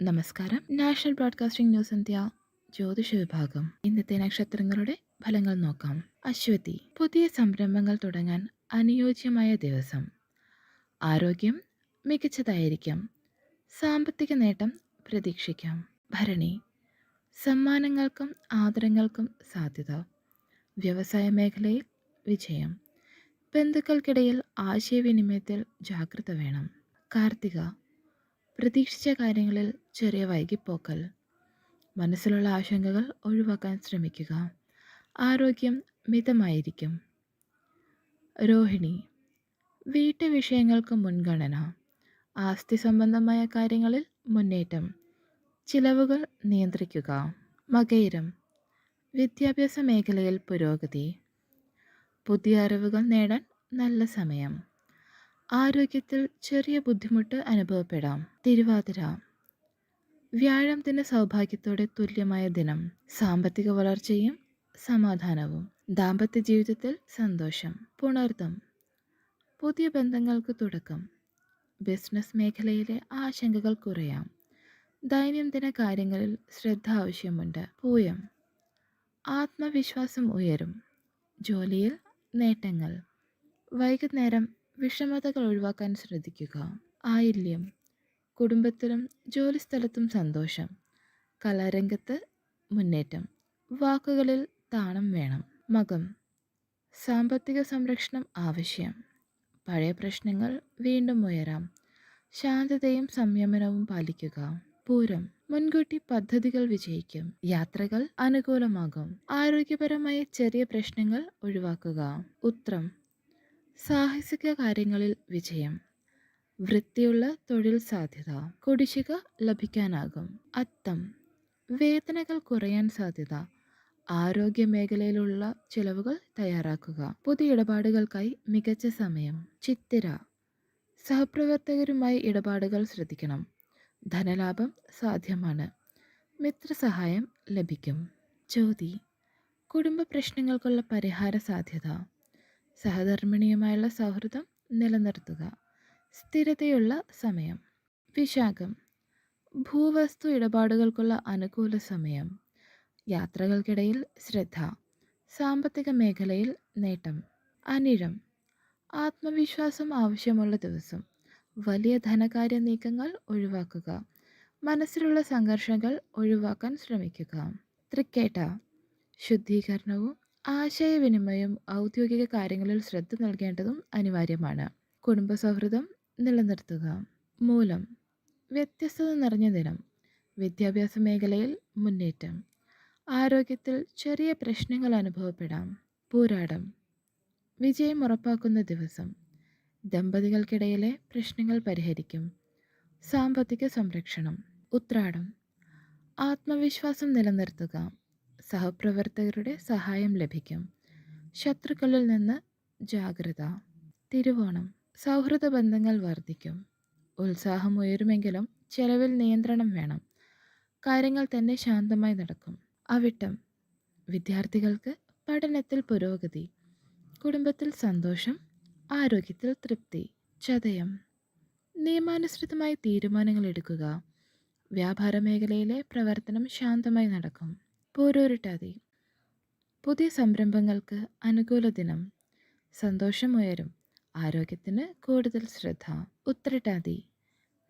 നമസ്കാരം. National broadcasting news India ജ്യോതിഷ വിഭാഗം ഇന്നത്തെ നക്ഷത്രങ്ങളുടെ ഫലങ്ങൾ നോക്കാം. അശ്വതി, പുതിയ സംരംഭങ്ങൾ തുടങ്ങാൻ അനുയോജ്യമായ ദിവസം. ആരോഗ്യം മികച്ചതായിരിക്കും. സാമ്പത്തിക നേട്ടം പ്രതീക്ഷിക്കാം. ഭരണി, സമ്മാനങ്ങൾക്കും ആദരങ്ങൾക്കും സാധ്യത. വ്യവസായ മേഖലയിൽ വിജയം. ബന്ധുക്കൾക്കിടയിൽ ആശയവിനിമയത്തിൽ ജാഗ്രത വേണം. കാർത്തിക, പ്രതീക്ഷിച്ച കാര്യങ്ങളിൽ ചെറിയ വൈകിപ്പോക്കൽ. മനസ്സിലുള്ള ആശങ്കകൾ ഒഴിവാക്കാൻ ശ്രമിക്കുക. ആരോഗ്യം മിതമായിരിക്കും. രോഹിണി, വീട്ടുവിഷയങ്ങൾക്ക് മുൻഗണന. ആസ്തി സംബന്ധമായ കാര്യങ്ങളിൽ മുന്നേറ്റം. ചിലവുകൾ നിയന്ത്രിക്കുക. മകയിരം, വിദ്യാഭ്യാസ മേഖലയിൽ പുരോഗതി. പുതിയ അറിവുകൾ നേടാൻ നല്ല സമയം. ആരോഗ്യത്തിൽ ചെറിയ ബുദ്ധിമുട്ട് അനുഭവപ്പെടാം. തിരുവാതിര, വ്യാഴം ദിന സൗഭാഗ്യത്തോടെ തുല്യമായ ദിനം. സാമ്പത്തിക വളർച്ചയും സമാധാനവും. ദാമ്പത്യ ജീവിതത്തിൽ സന്തോഷം. പുണർദം, പുതിയ ബന്ധങ്ങൾക്ക് തുടക്കം. ബിസിനസ് മേഖലയിലെ ആശങ്കകൾ കുറയാം. ദൈനംദിന കാര്യങ്ങളിൽ ശ്രദ്ധ ആവശ്യമുണ്ട്. പൂയം, ആത്മവിശ്വാസം ഉയരും. ജോലിയിൽ നേട്ടങ്ങൾ. വൈകുന്നേരം വിഷമതകൾ ഒഴിവാക്കാൻ ശ്രദ്ധിക്കുക. ആയില്യം, കുടുംബത്തിലും ജോലിസ്ഥലത്തും സന്തോഷം. കലാരംഗത്ത് മുന്നേറ്റം. വാക്കുകളിൽ താളം വേണം. മകം, സാമ്പത്തിക സംരക്ഷണം ആവശ്യം. പഴയ പ്രശ്നങ്ങൾ വീണ്ടും ഉയരാം. ശാന്തതയും സംയമനവും പാലിക്കുക. പൂരം, മുൻകൂട്ടി പദ്ധതികൾ വിജയിക്കും. യാത്രകൾ അനുകൂലമാകും. ആരോഗ്യപരമായ ചെറിയ പ്രശ്നങ്ങൾ ഒഴിവാക്കുക. ഉത്രം, സാഹസിക കാര്യങ്ങളിൽ വിജയം. വൃത്തിയുള്ള തൊഴിൽ സാധ്യത. കുടിശ്ശിക ലഭിക്കാനാകും. അത്തം, വേദനകൾ കുറയാൻ സാധ്യത. ആരോഗ്യ മേഖലയിലുള്ള ചിലവുകൾ തയ്യാറാക്കുക. പുതിയ ഇടപാടുകൾക്കായി മികച്ച സമയം. ചിത്തിര, സഹപ്രവർത്തകരുമായി ഇടപാടുകൾ ശ്രദ്ധിക്കണം. ധനലാഭം സാധ്യമാണ്. മിത്രസഹായം ലഭിക്കും. ചോതി, കുടുംബ പ്രശ്നങ്ങൾക്കുള്ള പരിഹാര സാധ്യത. സഹധർമ്മിണിയുമായുള്ള സൗഹൃദം നിലനിർത്തുക. സ്ഥിരതയുള്ള സമയം. വിശാഖം, ഭൂവസ്തു ഇടപാടുകൾക്കുള്ള അനുകൂല സമയം. യാത്രകൾക്കിടയിൽ ശ്രദ്ധ. സാമ്പത്തിക മേഖലയിൽ നേട്ടം. അനിഴം, ആത്മവിശ്വാസം ആവശ്യമുള്ള ദിവസം. വലിയ ധനകാര്യ നീക്കങ്ങൾ ഒഴിവാക്കുക. മനസ്സിലുള്ള സംഘർഷങ്ങൾ ഒഴിവാക്കാൻ ശ്രമിക്കുക. തൃക്കേട്ട, ശുദ്ധീകരണവും ആശയവിനിമയവും ഔദ്യോഗിക കാര്യങ്ങളിൽ ശ്രദ്ധ നൽകേണ്ടതും അനിവാര്യമാണ്. കുടുംബ സൗഹൃദം നിലനിർത്തുക. മൂലം, വ്യത്യസ്തത നിറഞ്ഞ ദിനം. വിദ്യാഭ്യാസ മേഖലയിൽ മുന്നേറ്റം. ആരോഗ്യത്തിൽ ചെറിയ പ്രശ്നങ്ങൾ അനുഭവപ്പെടാം. പൂരാടം, വിജയം ഉറപ്പാക്കുന്ന ദിവസം. ദമ്പതികൾക്കിടയിലെ പ്രശ്നങ്ങൾ പരിഹരിക്കും. സാമ്പത്തിക സംരക്ഷണം. ഉത്രാടം, ആത്മവിശ്വാസം നിലനിർത്തുക. സഹപ്രവർത്തകരുടെ സഹായം ലഭിക്കും. ശത്രുക്കളിൽ നിന്ന് ജാഗ്രത. തിരുവോണം, സൗഹൃദ ബന്ധങ്ങൾ വർദ്ധിക്കും. ഉത്സാഹം ഉയരുമെങ്കിലും ചെലവിൽ നിയന്ത്രണം വേണം. കാര്യങ്ങൾ തന്നെ ശാന്തമായി നടക്കും. അവിട്ടം, വിദ്യാർത്ഥികൾക്ക് പഠനത്തിൽ പുരോഗതി. കുടുംബത്തിൽ സന്തോഷം. ആരോഗ്യത്തിൽ തൃപ്തി. ചതയം, നിയമാനുസൃതമായി തീരുമാനങ്ങൾ എടുക്കുക. വ്യാപാര മേഖലയിലെ പ്രവർത്തനം ശാന്തമായി നടക്കും. പൂരോരുട്ടാതി, പുതിയ സംരംഭങ്ങൾക്ക് അനുകൂല ദിനം. സന്തോഷം ഉയരും. ആരോഗ്യത്തിന് കൂടുതൽ ശ്രദ്ധ. ഉത്രട്ടാതി,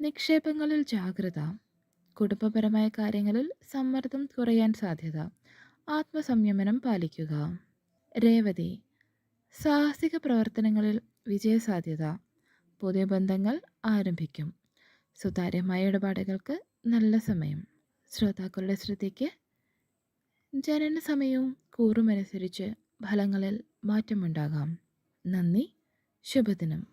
നിക്ഷേപങ്ങളിൽ ജാഗ്രത. കുടുംബപരമായ കാര്യങ്ങളിൽ സമ്മർദ്ദം കുറയാൻ സാധ്യത. ആത്മസംയമനം പാലിക്കുക. രേവതി, സാഹസിക പ്രവർത്തനങ്ങളിൽ വിജയസാധ്യത. പുതിയ ബന്ധങ്ങൾ ആരംഭിക്കും. സുതാര്യമായ ഇടപാടുകൾക്ക് നല്ല സമയം. ശ്രോതാക്കളുടെ ശ്രദ്ധയ്ക്ക് ജനന സമയവും കൂറുമനുസരിച്ച് ഫലങ്ങളിൽ മാറ്റമുണ്ടാകാം. നന്ദി. ശുഭദിനം.